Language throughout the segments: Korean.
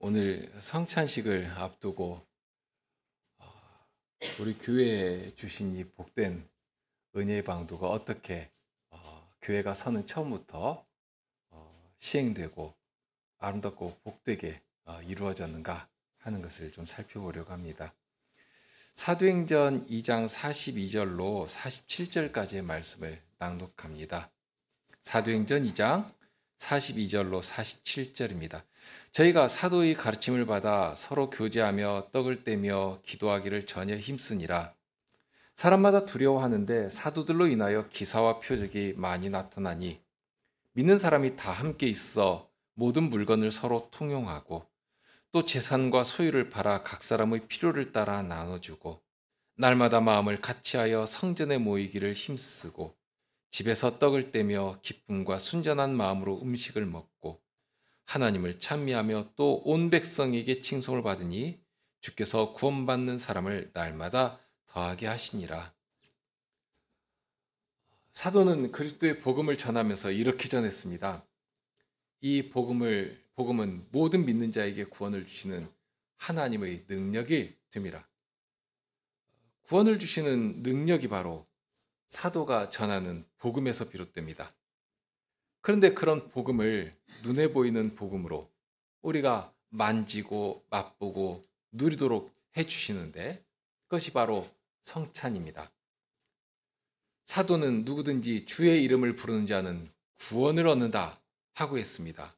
오늘 성찬식을 앞두고 우리 교회에 주신 이 복된 은혜의 방도가 어떻게 교회가 서는 처음부터 시행되고 아름답고 복되게 이루어졌는가 하는 것을 좀 살펴보려고 합니다. 사도행전 2장 42절로 47절까지의 말씀을 낭독합니다. 사도행전 2장 42절로 47절입니다. 저희가 사도의 가르침을 받아 서로 교제하며 떡을 떼며 기도하기를 전혀 힘쓰니라. 사람마다 두려워하는데 사도들로 인하여 기사와 표적이 많이 나타나니 믿는 사람이 다 함께 있어 모든 물건을 서로 통용하고 또 재산과 소유를 팔아 각 사람의 필요를 따라 나눠주고 날마다 마음을 같이하여 성전에 모이기를 힘쓰고 집에서 떡을 떼며 기쁨과 순전한 마음으로 음식을 먹고 하나님을 찬미하며 또 온 백성에게 칭송을 받으니 주께서 구원받는 사람을 날마다 더하게 하시니라. 사도는 그리스도의 복음을 전하면서 이렇게 전했습니다. 이 복음은 모든 믿는 자에게 구원을 주시는 하나님의 능력이 됩니다. 구원을 주시는 능력이 바로 사도가 전하는 복음에서 비롯됩니다. 그런데 그런 복음을 눈에 보이는 복음으로 우리가 만지고 맛보고 누리도록 해주시는데 그것이 바로 성찬입니다. 사도는 누구든지 주의 이름을 부르는 자는 구원을 얻는다 하고 했습니다.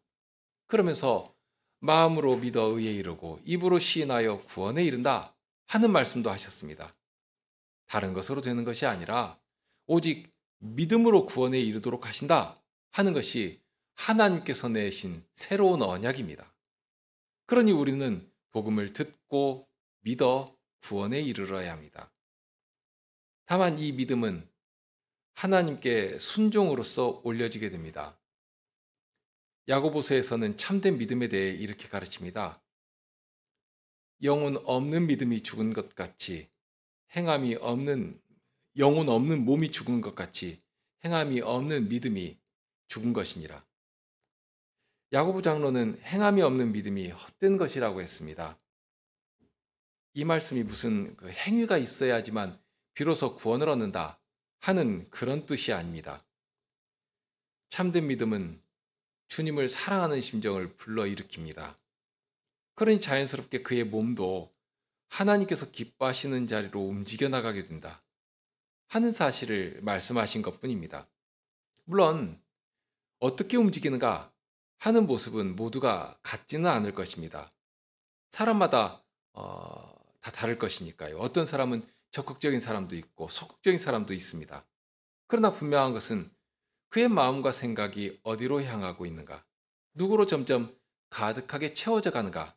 그러면서 마음으로 믿어 의에 이르고 입으로 시인하여 구원에 이른다 하는 말씀도 하셨습니다. 다른 것으로 되는 것이 아니라 오직 믿음으로 구원에 이르도록 하신다 하는 것이 하나님께서 내신 새로운 언약입니다. 그러니 우리는 복음을 듣고 믿어 구원에 이르러야 합니다. 다만 이 믿음은 하나님께 순종으로서 올려지게 됩니다. 야고보서에서는 참된 믿음에 대해 이렇게 가르칩니다. 영혼 없는 믿음이 죽은 것 같이 영혼 없는 몸이 죽은 것 같이 행함이 없는 믿음이 죽은 것이니라. 야고보 장로는 행함이 없는 믿음이 헛된 것이라고 했습니다. 이 말씀이 무슨 행위가 있어야지만 비로소 구원을 얻는다 하는 그런 뜻이 아닙니다. 참된 믿음은 주님을 사랑하는 심정을 불러일으킵니다. 그러니 자연스럽게 그의 몸도 하나님께서 기뻐하시는 자리로 움직여 나가게 된다 하는 사실을 말씀하신 것뿐입니다. 물론 어떻게 움직이는가 하는 모습은 모두가 같지는 않을 것입니다. 사람마다 다 다를 것이니까요. 어떤 사람은 적극적인 사람도 있고 소극적인 사람도 있습니다. 그러나 분명한 것은 그의 마음과 생각이 어디로 향하고 있는가, 누구로 점점 가득하게 채워져 가는가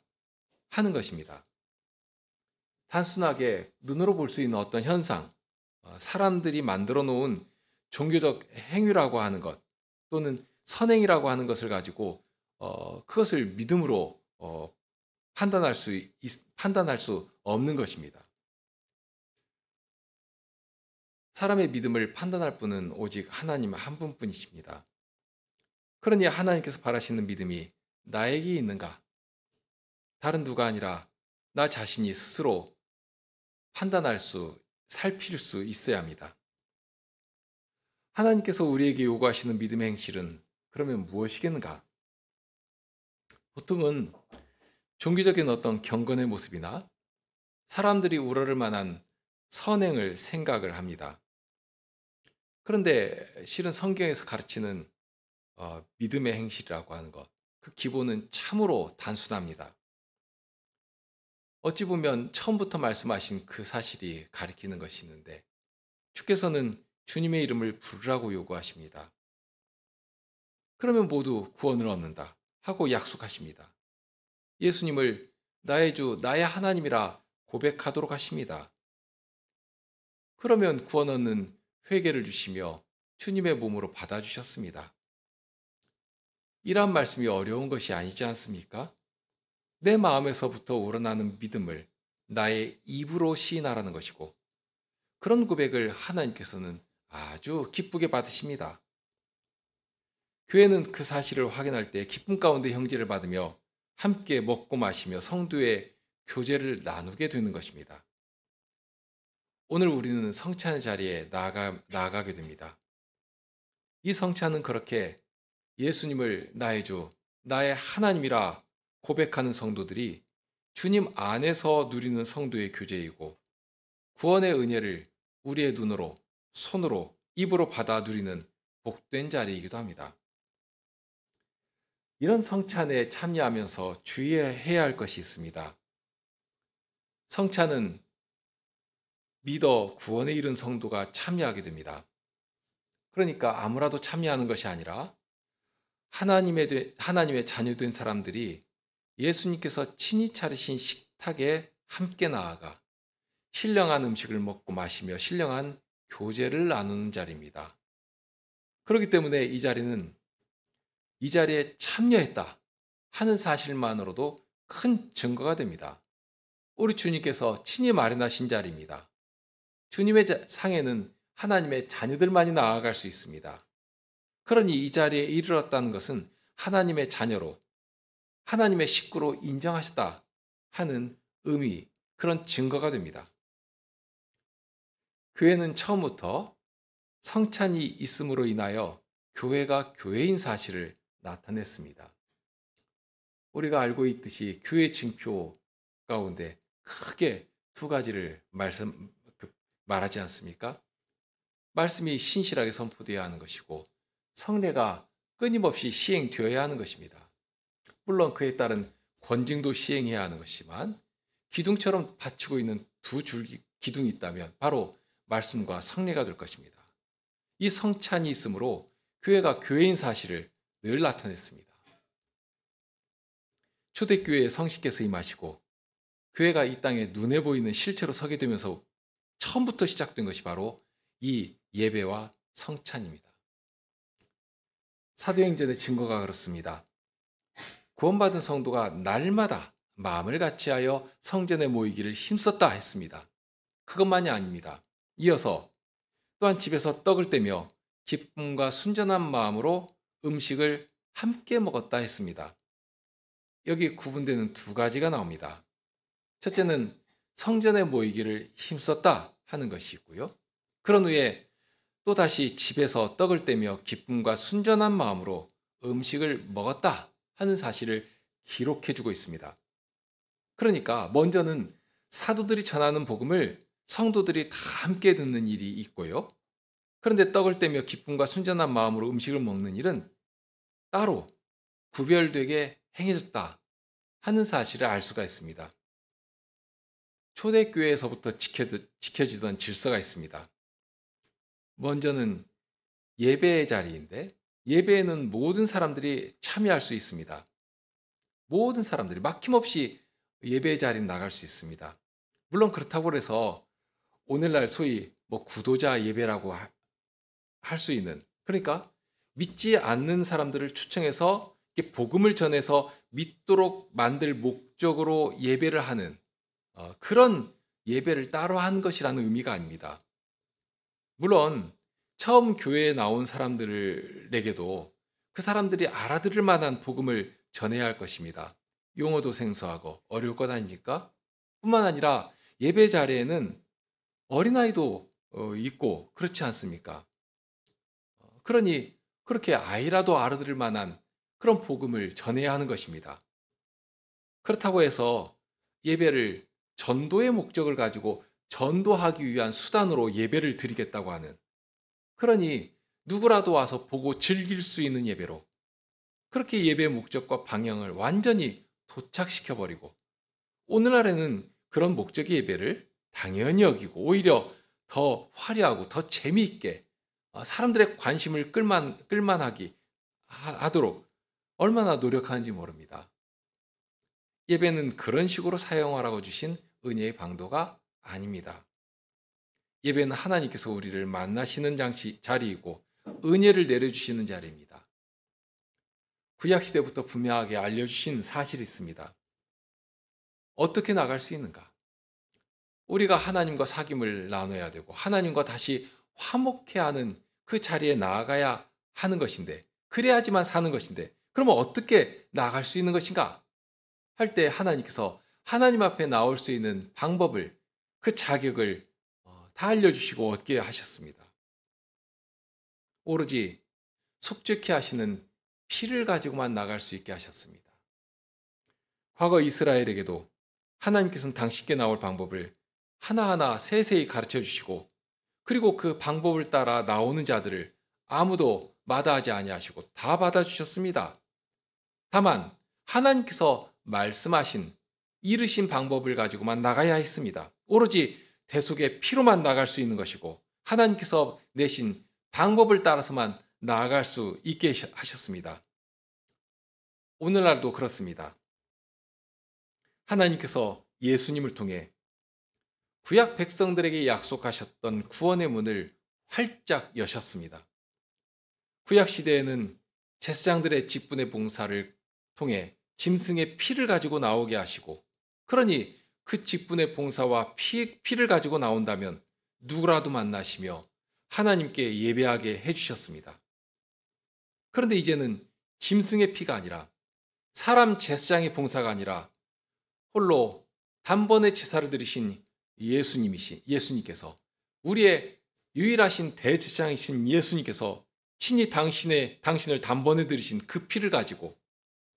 하는 것입니다. 단순하게 눈으로 볼 수 있는 어떤 현상, 사람들이 만들어 놓은 종교적 행위라고 하는 것 또는 선행이라고 하는 것을 가지고 그것을 믿음으로 판단할 수 없는 것입니다. 사람의 믿음을 판단할 분은 오직 하나님 한 분뿐이십니다. 그러니 하나님께서 바라시는 믿음이 나에게 있는가? 다른 누가 아니라 나 자신이 스스로 살필 수 있어야 합니다. 하나님께서 우리에게 요구하시는 믿음의 행실은 그러면 무엇이겠는가? 보통은 종교적인 어떤 경건의 모습이나 사람들이 우러를 만한 선행을 생각을 합니다. 그런데 실은 성경에서 가르치는 믿음의 행실이라고 하는 것, 그 기본은 참으로 단순합니다. 어찌 보면 처음부터 말씀하신 그 사실이 가리키는 것이 있는데 주께서는 주님의 이름을 부르라고 요구하십니다. 그러면 모두 구원을 얻는다 하고 약속하십니다. 예수님을 나의 주, 나의 하나님이라 고백하도록 하십니다. 그러면 구원 얻는 회개를 주시며 주님의 몸으로 받아주셨습니다. 이러한 말씀이 어려운 것이 아니지 않습니까? 내 마음에서부터 우러나는 믿음을 나의 입으로 시인하라는 것이고 그런 고백을 하나님께서는 아주 기쁘게 받으십니다. 교회는 그 사실을 확인할 때 기쁨 가운데 형제를 받으며 함께 먹고 마시며 성도의 교제를 나누게 되는 것입니다. 오늘 우리는 성찬의 자리에 나아가게 됩니다. 이 성찬은 그렇게 예수님을 나의 주, 나의 하나님이라 고백하는 성도들이 주님 안에서 누리는 성도의 교제이고 구원의 은혜를 우리의 눈으로, 손으로, 입으로 받아 누리는 복된 자리이기도 합니다. 이런 성찬에 참여하면서 주의해야 할 것이 있습니다. 성찬은 믿어 구원에 이른 성도가 참여하게 됩니다. 그러니까 아무라도 참여하는 것이 아니라 하나님의 자녀된 사람들이 예수님께서 친히 차리신 식탁에 함께 나아가 신령한 음식을 먹고 마시며 신령한 교제를 나누는 자리입니다. 그렇기 때문에 이 자리에 참여했다 하는 사실만으로도 큰 증거가 됩니다. 우리 주님께서 친히 마련하신 자리입니다. 주님의 상에는 하나님의 자녀들만이 나아갈 수 있습니다. 그러니 이 자리에 이르렀다는 것은 하나님의 자녀로, 하나님의 식구로 인정하셨다 하는 의미, 그런 증거가 됩니다. 교회는 처음부터 성찬이 있음으로 인하여 교회가 교회인 사실을 나타냈습니다. 우리가 알고 있듯이 교회 징표 가운데 크게 두 가지를 말하지 않습니까? 말씀이 신실하게 선포되어야 하는 것이고 성례가 끊임없이 시행되어야 하는 것입니다. 물론 그에 따른 권징도 시행해야 하는 것이지만 기둥처럼 받치고 있는 두 줄기 기둥이 있다면 바로 말씀과 성례가 될 것입니다. 이 성찬이 있으므로 교회가 교회인 사실을 늘 나타냈습니다. 초대교회에 성신께서 임하시고 교회가 이 땅에 눈에 보이는 실체로 서게 되면서 처음부터 시작된 것이 바로 이 예배와 성찬입니다. 사도행전의 증거가 그렇습니다. 구원받은 성도가 날마다 마음을 같이하여 성전에 모이기를 힘썼다 했습니다. 그것만이 아닙니다. 이어서 또한 집에서 떡을 떼며 기쁨과 순전한 마음으로 음식을 함께 먹었다 했습니다. 여기 구분되는 두 가지가 나옵니다. 첫째는 성전에 모이기를 힘썼다 하는 것이 있고요. 그런 후에 또다시 집에서 떡을 떼며 기쁨과 순전한 마음으로 음식을 먹었다 하는 사실을 기록해주고 있습니다. 그러니까 먼저는 사도들이 전하는 복음을 성도들이 다 함께 듣는 일이 있고요. 그런데 떡을 떼며 기쁨과 순전한 마음으로 음식을 먹는 일은 따로 구별되게 행해졌다 하는 사실을 알 수가 있습니다. 초대교회에서부터 지켜지던 질서가 있습니다. 먼저는 예배의 자리인데 예배에는 모든 사람들이 참여할 수 있습니다. 모든 사람들이 막힘없이 예배의 자리에 나갈 수 있습니다. 물론 그렇다고 해서 오늘날 소위 구도자 예배라고 할 수 있는, 그러니까 믿지 않는 사람들을 초청해서 복음을 전해서 믿도록 만들 목적으로 예배를 하는 그런 예배를 따로 한 것이라는 의미가 아닙니다. 물론 처음 교회에 나온 사람들에게도 그 사람들이 알아들을 만한 복음을 전해야 할 것입니다. 용어도 생소하고 어려울 것 아닙니까? 뿐만 아니라 예배 자리에는 어린아이도 있고 그렇지 않습니까? 그러니 그렇게 아이라도 알아들을 만한 그런 복음을 전해야 하는 것입니다. 그렇다고 해서 예배를 전도의 목적을 가지고 전도하기 위한 수단으로 예배를 드리겠다고 하는, 그러니 누구라도 와서 보고 즐길 수 있는 예배로 그렇게 예배의 목적과 방향을 완전히 도착시켜버리고 오늘날에는 그런 목적의 예배를 당연히 여기고 오히려 더 화려하고 더 재미있게 사람들의 관심을 끌만하게 하도록 얼마나 노력하는지 모릅니다. 예배는 그런 식으로 사용하라고 주신 은혜의 방도가 아닙니다. 예배는 하나님께서 우리를 만나시는 자리이고 은혜를 내려주시는 자리입니다. 구약시대부터 분명하게 알려주신 사실이 있습니다. 어떻게 나갈 수 있는가? 우리가 하나님과 사귐을 나눠야 되고 하나님과 다시 화목해야 하는 그 자리에 나아가야 하는 것인데, 그래야지만 사는 것인데, 그러면 어떻게 나아갈 수 있는 것인가? 할 때 하나님께서 하나님 앞에 나올 수 있는 방법을, 그 자격을 다 알려주시고 얻게 하셨습니다. 오로지 속죄케 하시는 피를 가지고만 나갈 수 있게 하셨습니다. 과거 이스라엘에게도 하나님께서는 당신께 나올 방법을 하나하나 세세히 가르쳐 주시고, 그리고 그 방법을 따라 나오는 자들을 아무도 마다하지 아니하시고 다 받아주셨습니다. 다만 하나님께서 말씀하신 이르신 방법을 가지고만 나가야 했습니다. 오로지 대속의 피로만 나갈 수 있는 것이고, 하나님께서 내신 방법을 따라서만 나아갈 수 있게 하셨습니다. 오늘날도 그렇습니다. 하나님께서 예수님을 통해 구약 백성들에게 약속하셨던 구원의 문을 활짝 여셨습니다. 구약 시대에는 제사장들의 직분의 봉사를 통해 짐승의 피를 가지고 나오게 하시고, 그러니 그 직분의 봉사와 피를 가지고 나온다면 누구라도 만나시며 하나님께 예배하게 해주셨습니다. 그런데 이제는 짐승의 피가 아니라, 사람 제사장의 봉사가 아니라 홀로 단번에 제사를 드리신 예수님께서, 우리의 유일하신 대제사장이신 예수님께서 친히 당신을 단번에 드리신 그 피를 가지고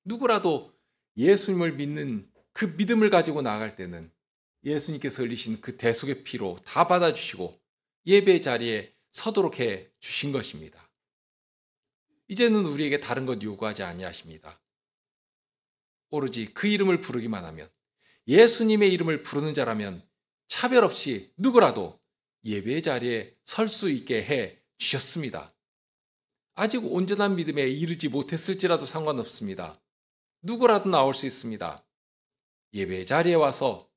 누구라도 예수님을 믿는 그 믿음을 가지고 나아갈 때는 예수님께서 흘리신 그 대속의 피로 다 받아주시고 예배 자리에 서도록 해 주신 것입니다. 이제는 우리에게 다른 것 요구하지 아니하십니다. 오로지 그 이름을 부르기만 하면, 예수님의 이름을 부르는 자라면 차별 없이 누구라도 예배 자리에 설 수 있게 해 주셨습니다. 아직 온전한 믿음에 이르지 못했을지라도 상관없습니다. 누구라도 나올 수 있습니다. 예배 자리에 와서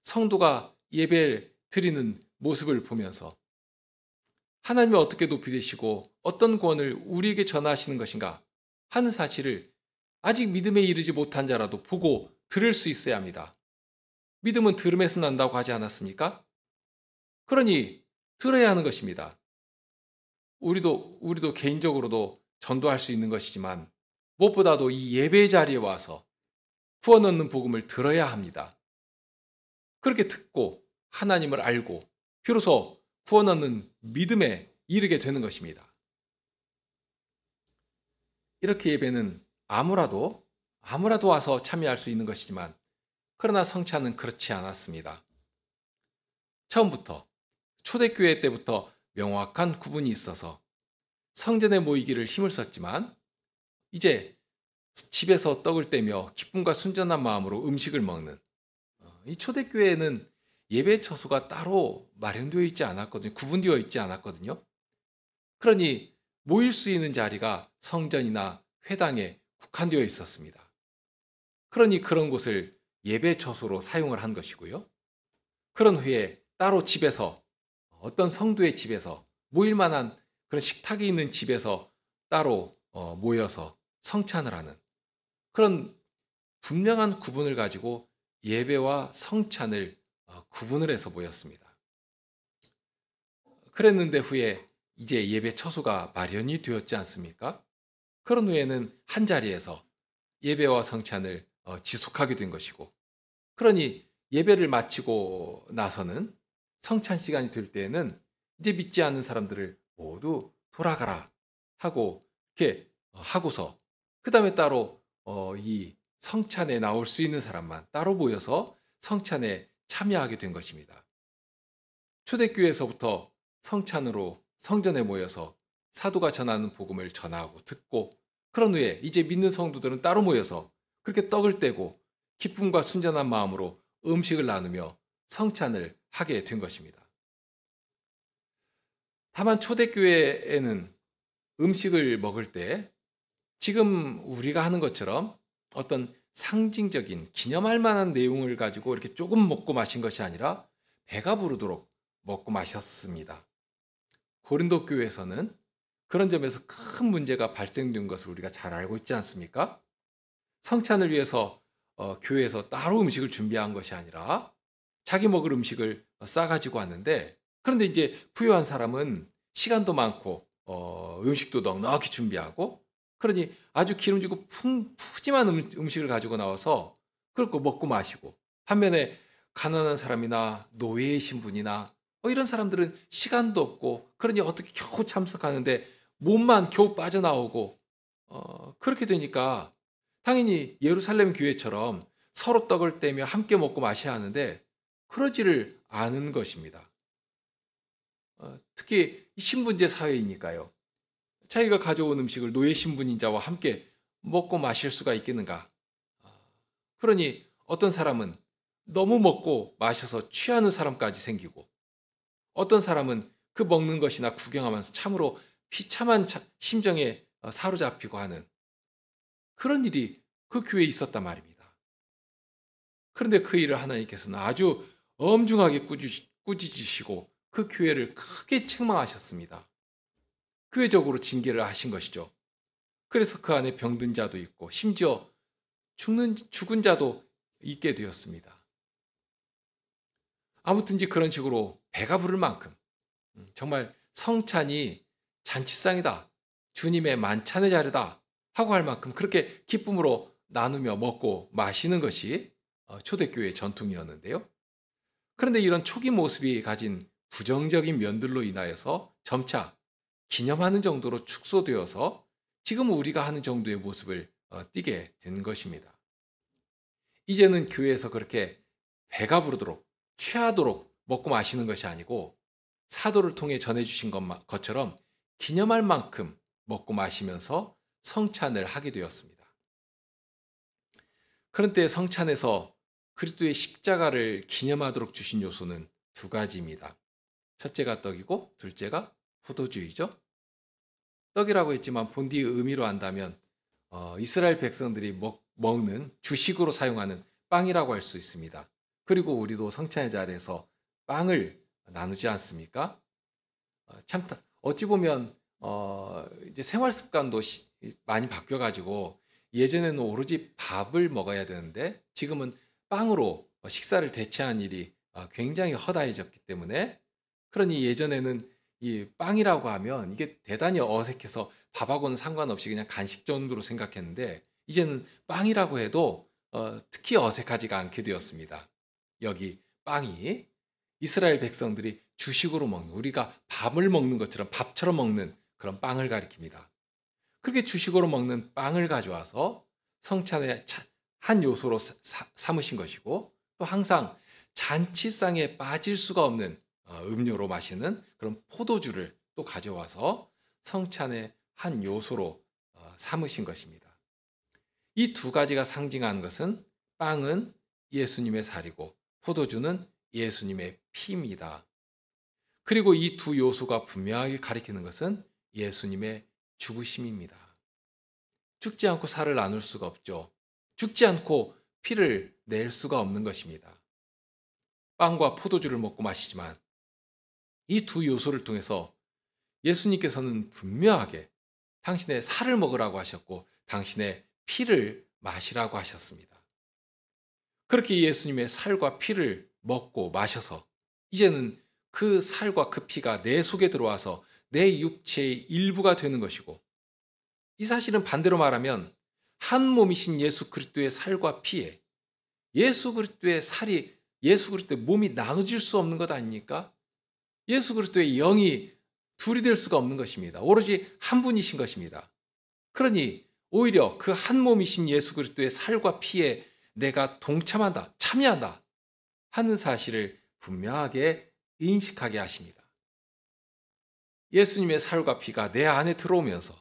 성도가 예배 드리는 모습을 보면서 하나님이 어떻게 높이 되시고 어떤 구원을 우리에게 전하시는 것인가 하는 사실을 아직 믿음에 이르지 못한 자라도 보고 들을 수 있어야 합니다. 믿음은 들음에서 난다고 하지 않았습니까? 그러니 들어야 하는 것입니다. 우리도 개인적으로도 전도할 수 있는 것이지만 무엇보다도 이 예배 자리에 와서 구원 얻는 복음을 들어야 합니다. 그렇게 듣고 하나님을 알고 비로소 구원 얻는 믿음에 이르게 되는 것입니다. 이렇게 예배는 아무라도 와서 참여할 수 있는 것이지만, 그러나 성찬은 그렇지 않았습니다. 처음부터 초대교회 때부터 명확한 구분이 있어서 성전에 모이기를 힘을 썼지만, 이제 집에서 떡을 떼며 기쁨과 순전한 마음으로 음식을 먹는, 이 초대교회에는 예배 처소가 따로 마련되어 있지 않았거든요. 구분되어 있지 않았거든요. 그러니 모일 수 있는 자리가 성전이나 회당에 국한되어 있었습니다. 그러니 그런 곳을 예배 처소로 사용을 한 것이고요. 그런 후에 따로 집에서, 어떤 성도의 집에서 모일 만한 그런 식탁이 있는 집에서 따로 모여서 성찬을 하는 그런 분명한 구분을 가지고 예배와 성찬을 구분을 해서 모였습니다. 그랬는데 후에 이제 예배 처소가 마련이 되었지 않습니까? 그런 후에는 한 자리에서 예배와 성찬을 지속하게 된 것이고, 그러니 예배를 마치고 나서는 성찬 시간이 될 때에는 이제 믿지 않는 사람들을 모두 돌아가라 하고 이렇게 하고서, 그 다음에 따로 이 성찬에 나올 수 있는 사람만 따로 모여서 성찬에 참여하게 된 것입니다. 초대교회에서부터 성찬으로 성전에 모여서 사도가 전하는 복음을 전하고 듣고, 그런 후에 이제 믿는 성도들은 따로 모여서 그렇게 떡을 떼고 기쁨과 순전한 마음으로 음식을 나누며 성찬을 하게 된 것입니다. 다만 초대교회에는 음식을 먹을 때 지금 우리가 하는 것처럼 어떤 상징적인 기념할 만한 내용을 가지고 이렇게 조금 먹고 마신 것이 아니라 배가 부르도록 먹고 마셨습니다. 고린도 교회에서는 그런 점에서 큰 문제가 발생된 것을 우리가 잘 알고 있지 않습니까? 성찬을 위해서 교회에서 따로 음식을 준비한 것이 아니라 자기 먹을 음식을 싸가지고 왔는데, 그런데 이제 부유한 사람은 시간도 많고 음식도 넉넉히 준비하고, 그러니 아주 기름지고 푸짐한 음식을 가지고 나와서 그리고 먹고 마시고, 반면에 가난한 사람이나 노예의 신분이나 이런 사람들은 시간도 없고 그러니 어떻게 겨우 참석하는데 몸만 겨우 빠져나오고 그렇게 되니까 당연히 예루살렘 교회처럼 서로 떡을 떼며 함께 먹고 마셔야 하는데 그러지를 않은 것입니다. 특히 신분제 사회이니까요. 자기가 가져온 음식을 노예 신분인 자와 함께 먹고 마실 수가 있겠는가? 그러니 어떤 사람은 너무 먹고 마셔서 취하는 사람까지 생기고, 어떤 사람은 그 먹는 것이나 구경하면서 참으로 비참한 심정에 사로잡히고 하는 그런 일이 그 교회에 있었단 말입니다. 그런데 그 일을 하나님께서는 아주 엄중하게 꾸짖으시고 그 교회를 크게 책망하셨습니다. 교회적으로 징계를 하신 것이죠. 그래서 그 안에 병든 자도 있고 심지어 죽은 자도 있게 되었습니다. 아무튼지 그런 식으로 배가 부를 만큼 정말 성찬이 잔치상이다, 주님의 만찬의 자리다 하고 할 만큼 그렇게 기쁨으로 나누며 먹고 마시는 것이 초대교회의 전통이었는데요. 그런데 이런 초기 모습이 가진 부정적인 면들로 인하여서 점차 기념하는 정도로 축소되어서 지금 우리가 하는 정도의 모습을 띠게 된 것입니다. 이제는 교회에서 그렇게 배가 부르도록 취하도록 먹고 마시는 것이 아니고 사도를 통해 전해주신 것처럼 기념할 만큼 먹고 마시면서 성찬을 하게 되었습니다. 그런데 성찬에서 그리스도의 십자가를 기념하도록 주신 요소는 두 가지입니다. 첫째가 떡이고 둘째가 포도주이죠. 떡이라고 했지만 본디의 의미로 한다면 이스라엘 백성들이 먹는 주식으로 사용하는 빵이라고 할 수 있습니다. 그리고 우리도 성찬의 자리에서 빵을 나누지 않습니까? 참 어찌 보면 이제 생활 습관도 많이 바뀌어가지고 예전에는 오로지 밥을 먹어야 되는데 지금은 빵으로 식사를 대체한 일이 굉장히 허다해졌기 때문에, 그러니 예전에는 이 빵이라고 하면 이게 대단히 어색해서 밥하고는 상관없이 그냥 간식 정도로 생각했는데 이제는 빵이라고 해도 특히 어색하지가 않게 되었습니다. 여기 빵이 이스라엘 백성들이 주식으로 먹는, 우리가 밥을 먹는 것처럼 밥처럼 먹는 그런 빵을 가리킵니다. 그렇게 주식으로 먹는 빵을 가져와서 성찬의 한 요소로 삼으신 것이고, 또 항상 잔치상에 빠질 수가 없는 음료로 마시는 그런 포도주를 또 가져와서 성찬의 한 요소로 삼으신 것입니다. 이 두 가지가 상징하는 것은 빵은 예수님의 살이고 포도주는 예수님의 피입니다. 그리고 이 두 요소가 분명하게 가리키는 것은 예수님의 죽으심입니다. 죽지 않고 살을 나눌 수가 없죠. 죽지 않고 피를 낼 수가 없는 것입니다. 빵과 포도주를 먹고 마시지만 이 두 요소를 통해서 예수님께서는 분명하게 당신의 살을 먹으라고 하셨고 당신의 피를 마시라고 하셨습니다. 그렇게 예수님의 살과 피를 먹고 마셔서 이제는 그 살과 그 피가 내 속에 들어와서 내 육체의 일부가 되는 것이고, 이 사실은 반대로 말하면 한 몸이신 예수 그리스도의 살과 피에 예수 그리스도의 살이, 예수 그리스도의 몸이 나눠질 수 없는 것 아닙니까? 예수 그리스도의 영이 둘이 될 수가 없는 것입니다. 오로지 한 분이신 것입니다. 그러니 오히려 그 한 몸이신 예수 그리스도의 살과 피에 내가 동참한다, 참여한다 하는 사실을 분명하게 인식하게 하십니다. 예수님의 살과 피가 내 안에 들어오면서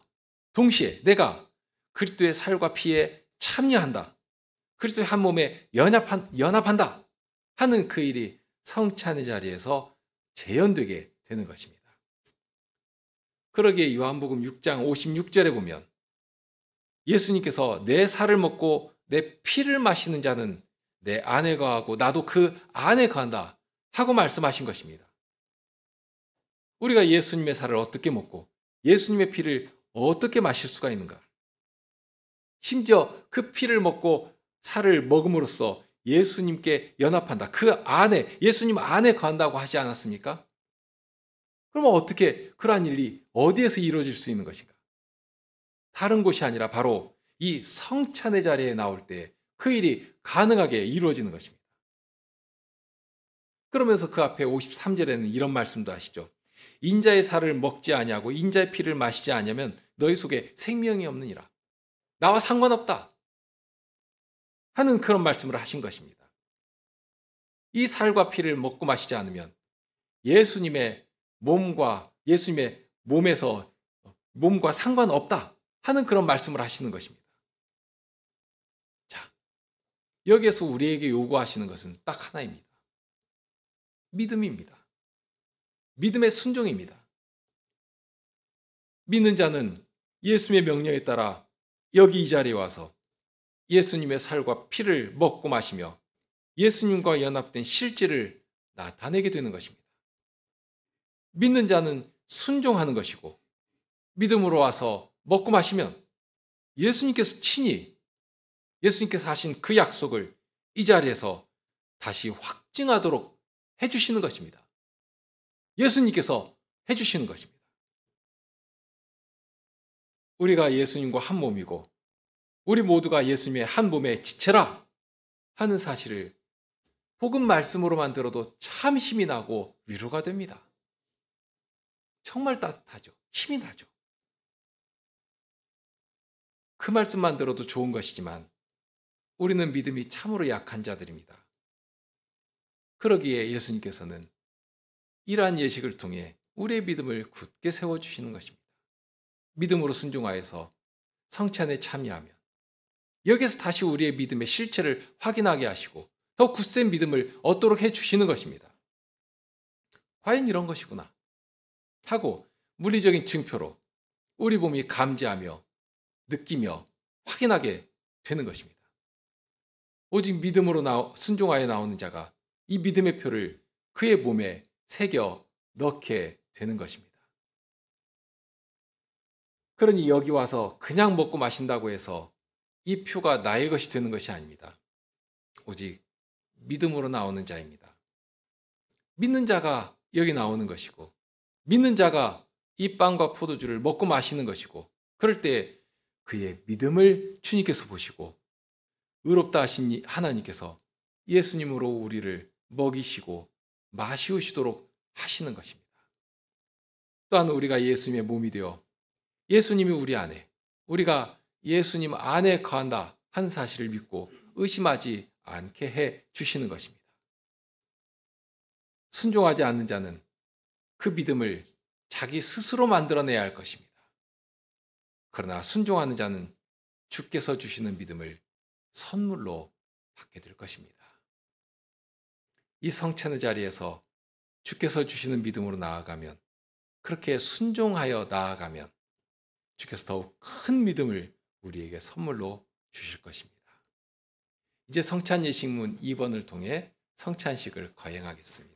동시에 내가 그리스도의 살과 피에 참여한다, 그리스도의 한 몸에 연합한다 하는 그 일이 성찬의 자리에서 재현되게 되는 것입니다. 그러기에 요한복음 6장 56절에 보면 예수님께서 내 살을 먹고 내 피를 마시는 자는 내 안에 거하고 나도 그 안에 거한다 하고 말씀하신 것입니다. 우리가 예수님의 살을 어떻게 먹고 예수님의 피를 어떻게 마실 수가 있는가? 심지어 그 피를 먹고 살을 먹음으로써 예수님께 연합한다, 그 안에, 예수님 안에 거한다고 하지 않았습니까? 그러면 어떻게 그러한 일이 어디에서 이루어질 수 있는 것인가? 다른 곳이 아니라 바로 이 성찬의 자리에 나올 때 그 일이 가능하게 이루어지는 것입니다. 그러면서 그 앞에 53절에는 이런 말씀도 하시죠. 인자의 살을 먹지 아니하고 인자의 피를 마시지 아니하면 너희 속에 생명이 없느니라. 나와 상관없다 하는 그런 말씀을 하신 것입니다. 이 살과 피를 먹고 마시지 않으면 예수님의 몸에서 몸과 상관없다 하는 그런 말씀을 하시는 것입니다. 자, 여기에서 우리에게 요구하시는 것은 딱 하나입니다. 믿음입니다. 믿음의 순종입니다. 믿는 자는 예수님의 명령에 따라 여기 이 자리에 와서 예수님의 살과 피를 먹고 마시며 예수님과 연합된 실제를 나타내게 되는 것입니다. 믿는 자는 순종하는 것이고 믿음으로 와서 먹고 마시면 예수님께서 친히 예수님께서 하신 그 약속을 이 자리에서 다시 확증하도록 해주시는 것입니다. 예수님께서 해주시는 것입니다. 우리가 예수님과 한 몸이고 우리 모두가 예수님의 한 몸의 지체라 하는 사실을 복음 말씀으로만 들어도 참 힘이 나고 위로가 됩니다. 정말 따뜻하죠. 힘이 나죠. 그 말씀만 들어도 좋은 것이지만 우리는 믿음이 참으로 약한 자들입니다. 그러기에 예수님께서는 이러한 예식을 통해 우리의 믿음을 굳게 세워주시는 것입니다. 믿음으로 순종하여서 성찬에 참여하면 여기에서 다시 우리의 믿음의 실체를 확인하게 하시고 더 굳센 믿음을 얻도록 해주시는 것입니다. 과연 이런 것이구나 하고 물리적인 증표로 우리 몸이 감지하며 느끼며 확인하게 되는 것입니다. 오직 믿음으로 순종하여 나오는 자가 이 믿음의 표를 그의 몸에 새겨 넣게 되는 것입니다. 그러니 여기 와서 그냥 먹고 마신다고 해서 이 표가 나의 것이 되는 것이 아닙니다. 오직 믿음으로 나오는 자입니다. 믿는 자가 여기 나오는 것이고 믿는 자가 이 빵과 포도주를 먹고 마시는 것이고 그럴 때 그의 믿음을 주님께서 보시고 의롭다 하신 하나님께서 예수님으로 우리를 먹이시고 마시우시도록 하시는 것입니다. 또한 우리가 예수님의 몸이 되어 예수님이 우리 안에 우리가 예수님 안에 거한다 한 사실을 믿고 의심하지 않게 해 주시는 것입니다. 순종하지 않는 자는 그 믿음을 자기 스스로 만들어내야 할 것입니다. 그러나 순종하는 자는 주께서 주시는 믿음을 선물로 받게 될 것입니다. 이 성찬의 자리에서 주께서 주시는 믿음으로 나아가면 그렇게 순종하여 나아가면 주께서 더욱 큰 믿음을 우리에게 선물로 주실 것입니다. 이제 성찬 예식문 2번을 통해 성찬식을 거행하겠습니다.